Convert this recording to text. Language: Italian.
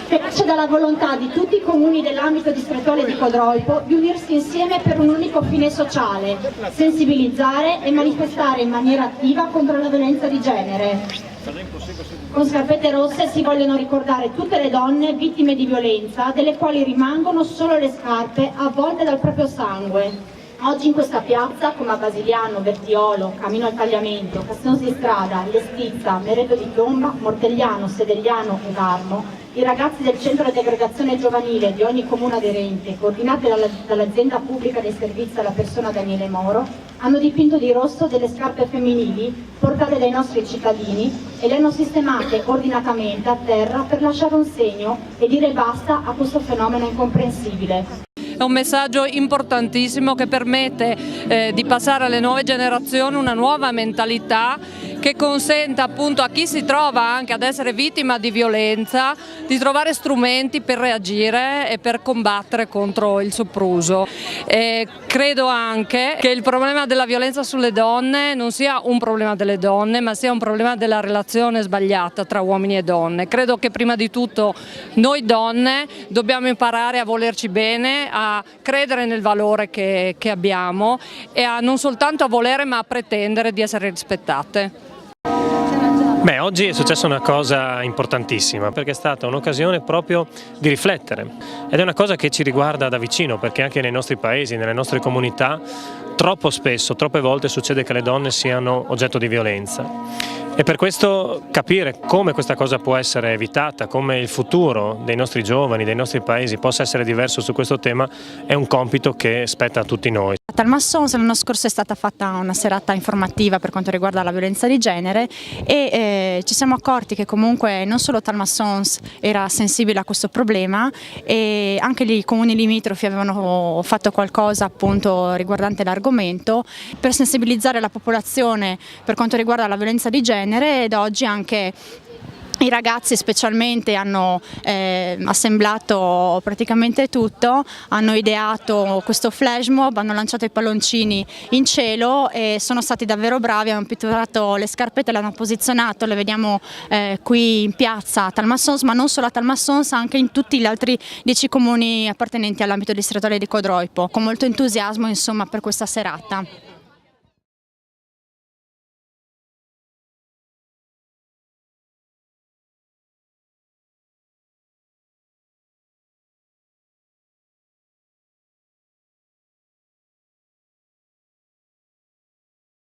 che nasce dalla volontà di tutti i comuni dell'ambito distrettuale di Codroipo di unirsi insieme per un unico fine sociale: sensibilizzare e manifestare in maniera attiva contro la violenza di genere. Con scarpette rosse si vogliono ricordare tutte le donne vittime di violenza, delle quali rimangono solo le scarpe avvolte dal proprio sangue. Oggi in questa piazza, come a Basiliano, Bertiolo, Camino al Tagliamento, Castello di Strada, Lestizza, Mereto di Tomba, Mortegliano, Sedegliano e Varmo, i ragazzi del centro di aggregazione giovanile di ogni comune aderente, coordinati dall'azienda pubblica dei servizi alla persona Daniele Moro, hanno dipinto di rosso delle scarpe femminili portate dai nostri cittadini e le hanno sistemate ordinatamente a terra per lasciare un segno e dire basta a questo fenomeno incomprensibile. È un messaggio importantissimo che permette di passare alle nuove generazioni una nuova mentalità che consenta appunto a chi si trova anche ad essere vittima di violenza di trovare strumenti per reagire e per combattere contro il sopruso. Credo anche che il problema della violenza sulle donne non sia un problema delle donne, ma sia un problema della relazione sbagliata tra uomini e donne. Credo che prima di tutto noi donne dobbiamo imparare a volerci bene, a credere nel valore che abbiamo e a non soltanto a volere ma a pretendere di essere rispettate. Beh, oggi è successa una cosa importantissima perché è stata un'occasione proprio di riflettere ed è una cosa che ci riguarda da vicino perché anche nei nostri paesi, nelle nostre comunità troppo spesso, troppe volte succede che le donne siano oggetto di violenza. E per questo capire come questa cosa può essere evitata, come il futuro dei nostri giovani, dei nostri paesi possa essere diverso su questo tema è un compito che spetta a tutti noi. A Talmassons l'anno scorso è stata fatta una serata informativa per quanto riguarda la violenza di genere e ci siamo accorti che comunque non solo Talmassons era sensibile a questo problema e anche i comuni limitrofi avevano fatto qualcosa appunto riguardante l'argomento per sensibilizzare la popolazione per quanto riguarda la violenza di genere ed oggi anche i ragazzi specialmente hanno assemblato praticamente tutto, hanno ideato questo flash mob, hanno lanciato i palloncini in cielo e sono stati davvero bravi, hanno pitturato le scarpette, le hanno posizionato, le vediamo qui in piazza a Talmassons, ma non solo a Talmassons, anche in tutti gli altri 10 comuni appartenenti all'ambito distrettuale di Codroipo, con molto entusiasmo insomma per questa serata.